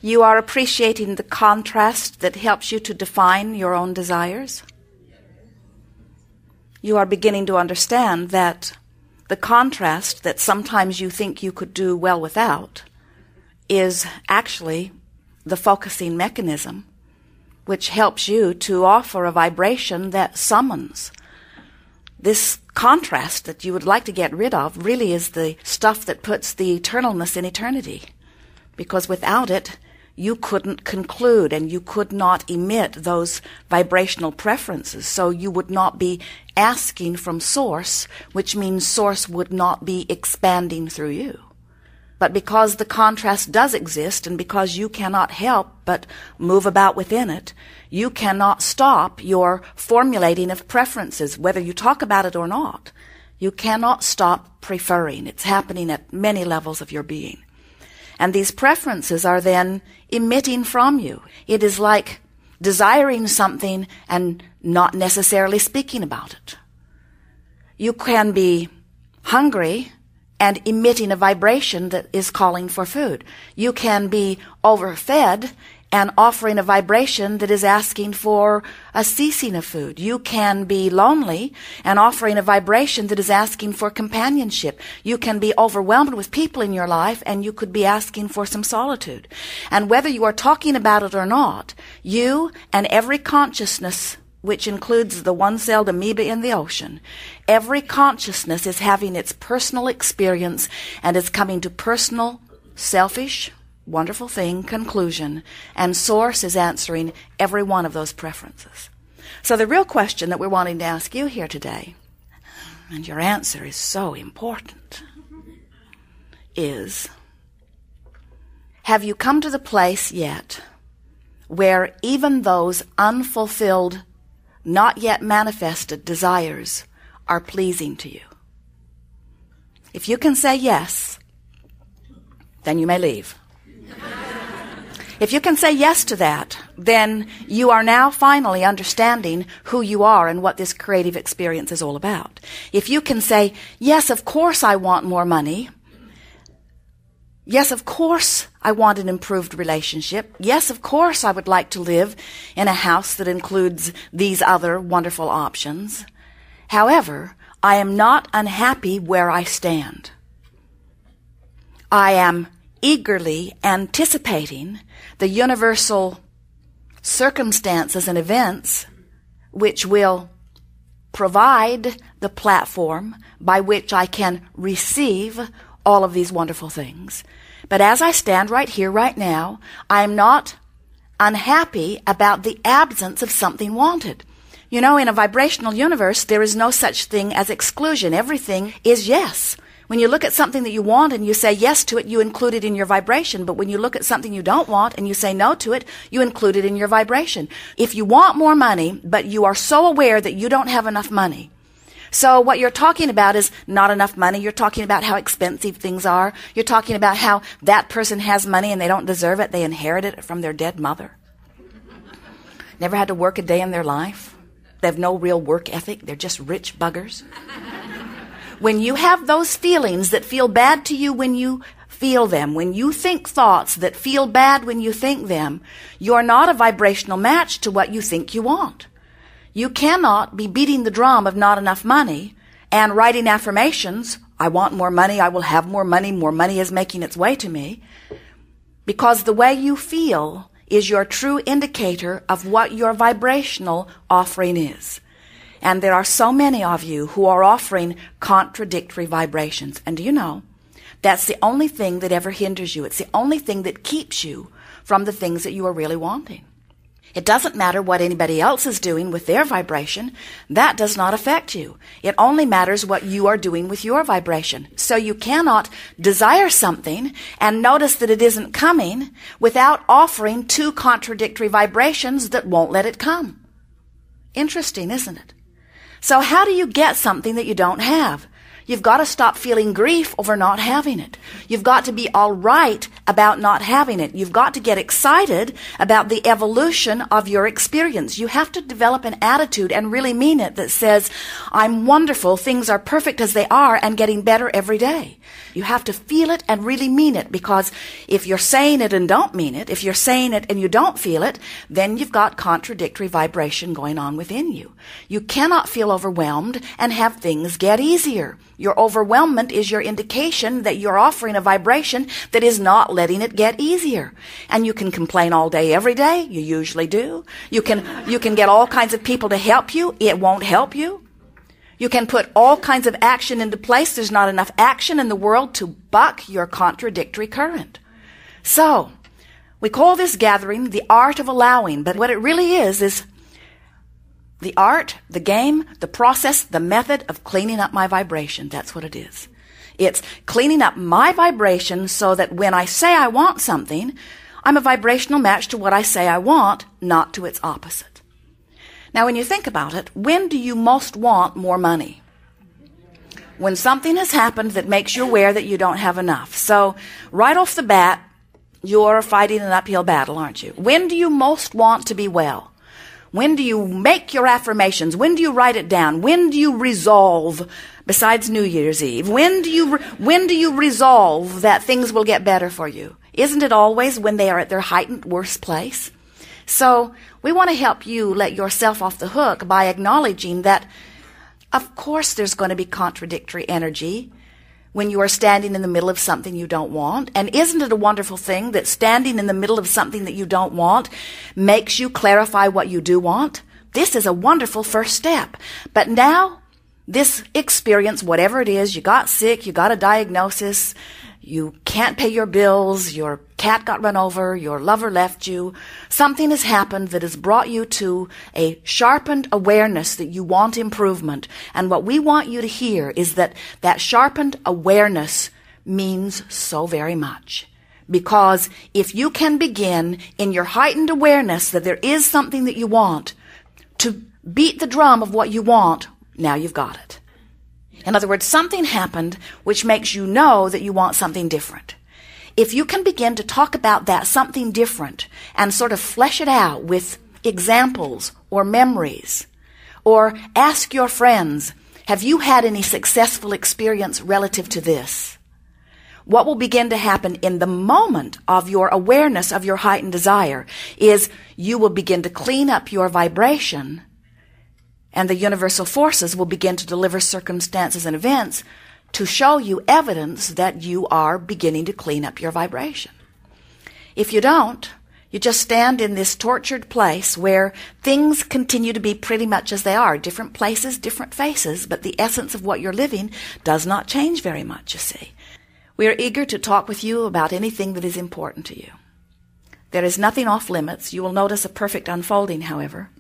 You are appreciating the contrast that helps you to define your own desires. You are beginning to understand that the contrast that sometimes you think you could do well without is actually the focusing mechanism which helps you to offer a vibration that summons. This contrast that you would like to get rid of really is the stuff that puts the eternalness in eternity. Because without it, you couldn't conclude and you could not emit those vibrational preferences. So you would not be asking from Source, which means Source would not be expanding through you. But because the contrast does exist and because you cannot help but move about within it, you cannot stop your formulating of preferences, whether you talk about it or not. You cannot stop preferring. It's happening at many levels of your being. And these preferences are then emitting from you. It is like desiring something and not necessarily speaking about it. You can be hungry and emitting a vibration that is calling for food. You can be overfed and offering a vibration that is asking for a ceasing of food. You can be lonely and offering a vibration that is asking for companionship. You can be overwhelmed with people in your life and you could be asking for some solitude. And whether you are talking about it or not, you and every consciousness, which includes the one-celled amoeba in the ocean, every consciousness is having its personal experience and is coming to personal, selfish, wonderful thing, conclusion, and Source is answering every one of those preferences. So the real question that we're wanting to ask you here today, and your answer is so important, is, have you come to the place yet where even those unfulfilled, not yet manifested desires are pleasing to you? If you can say yes, then you may leave. If you can say yes to that, then you are now finally understanding who you are and what this creative experience is all about. If you can say, yes, of course I want more money. Yes, of course I want an improved relationship. Yes, of course I would like to live in a house that includes these other wonderful options. However, I am not unhappy where I stand. I am eagerly anticipating the universal circumstances and events which will provide the platform by which I can receive all of these wonderful things. But as I stand right here, right now, I am not unhappy about the absence of something wanted. You know, in a vibrational universe, there is no such thing as exclusion. Everything is yes. When you look at something that you want and you say yes to it, you include it in your vibration. But when you look at something you don't want and you say no to it, you include it in your vibration. If you want more money, but you are so aware that you don't have enough money, so what you're talking about is not enough money. You're talking about how expensive things are. You're talking about how that person has money and they don't deserve it. They inherited it from their dead mother. Never had to work a day in their life. They have no real work ethic. They're just rich buggers. When you have those feelings that feel bad to you when you feel them, when you think thoughts that feel bad when you think them, you're not a vibrational match to what you think you want. You cannot be beating the drum of not enough money and writing affirmations, I want more money, I will have more money is making its way to me, because the way you feel is your true indicator of what your vibrational offering is. And there are so many of you who are offering contradictory vibrations. And do you know, that's the only thing that ever hinders you. It's the only thing that keeps you from the things that you are really wanting. It doesn't matter what anybody else is doing with their vibration. That does not affect you. It only matters what you are doing with your vibration. So you cannot desire something and notice that it isn't coming without offering two contradictory vibrations that won't let it come. Interesting, isn't it? So how do you get something that you don't have? You've got to stop feeling grief over not having it. You've got to be all right about not having it. You've got to get excited about the evolution of your experience. You have to develop an attitude and really mean it that says, I'm wonderful, things are perfect as they are and getting better every day. You have to feel it and really mean it, because if you're saying it and don't mean it, if you're saying it and you don't feel it, then you've got contradictory vibration going on within you. You cannot feel overwhelmed and have things get easier. Your overwhelmment is your indication that you're offering a vibration that is not letting it get easier. And you can complain all day, every day. You usually do. You can get all kinds of people to help you. It won't help you. You can put all kinds of action into place. There's not enough action in the world to buck your contradictory current. So, we call this gathering the art of allowing, but what it really is the art, the game, the process, the method of cleaning up my vibration. That's what it is. It's cleaning up my vibration so that when I say I want something, I'm a vibrational match to what I say I want, not to its opposite. Now, when you think about it, when do you most want more money? When something has happened that makes you aware that you don't have enough. So, right off the bat, you're fighting an uphill battle, aren't you? When do you most want to be well? When do you make your affirmations? When do you write it down? When do you resolve, besides New Year's Eve, when do you resolve that things will get better for you? Isn't it always when they are at their heightened worst place? So, we want to help you let yourself off the hook by acknowledging that, of course, there's going to be contradictory energy when you are standing in the middle of something you don't want. And isn't it a wonderful thing that standing in the middle of something that you don't want makes you clarify what you do want? This is a wonderful first step. But now, this experience, whatever it is, you got sick, you got a diagnosis, you can't pay your bills, your cat got run over, your lover left you, something has happened that has brought you to a sharpened awareness that you want improvement. And what we want you to hear is that that sharpened awareness means so very much. Because if you can begin in your heightened awareness that there is something that you want, to beat the drum of what you want, now you've got it. In other words, something happened which makes you know that you want something different. If you can begin to talk about that something different and sort of flesh it out with examples or memories, or ask your friends, have you had any successful experience relative to this? What will begin to happen in the moment of your awareness of your heightened desire is you will begin to clean up your vibration, and the universal forces will begin to deliver circumstances and events to show you evidence that you are beginning to clean up your vibration. If you don't, you just stand in this tortured place where things continue to be pretty much as they are. Different places, different faces, but the essence of what you're living does not change very much, you see. We are eager to talk with you about anything that is important to you. There is nothing off limits. You will notice a perfect unfolding, however.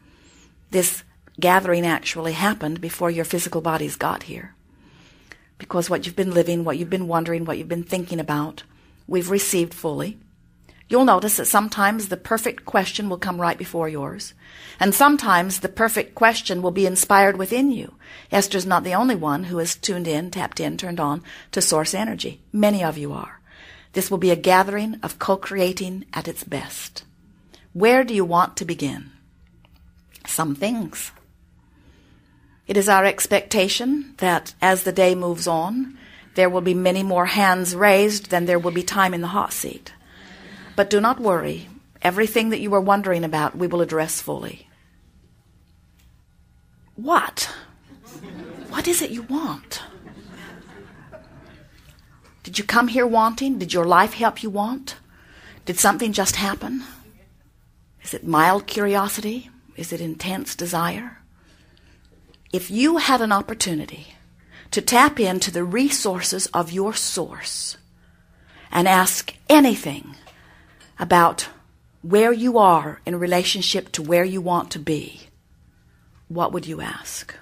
This gathering actually happened before your physical bodies got here. Because what you've been living, what you've been wondering, what you've been thinking about, we've received fully. You'll notice that sometimes the perfect question will come right before yours. And sometimes the perfect question will be inspired within you. Esther's not the only one who is tuned in, tapped in, turned on to source energy. Many of you are. This will be a gathering of co-creating at its best. Where do you want to begin? Some things. It is our expectation that as the day moves on, there will be many more hands raised than there will be time in the hot seat. But do not worry. Everything that you are wondering about, we will address fully. What? What is it you want? Did you come here wanting? Did your life help you want? Did something just happen? Is it mild curiosity? Is it intense desire? If you had an opportunity to tap into the resources of your source and ask anything about where you are in relationship to where you want to be, what would you ask?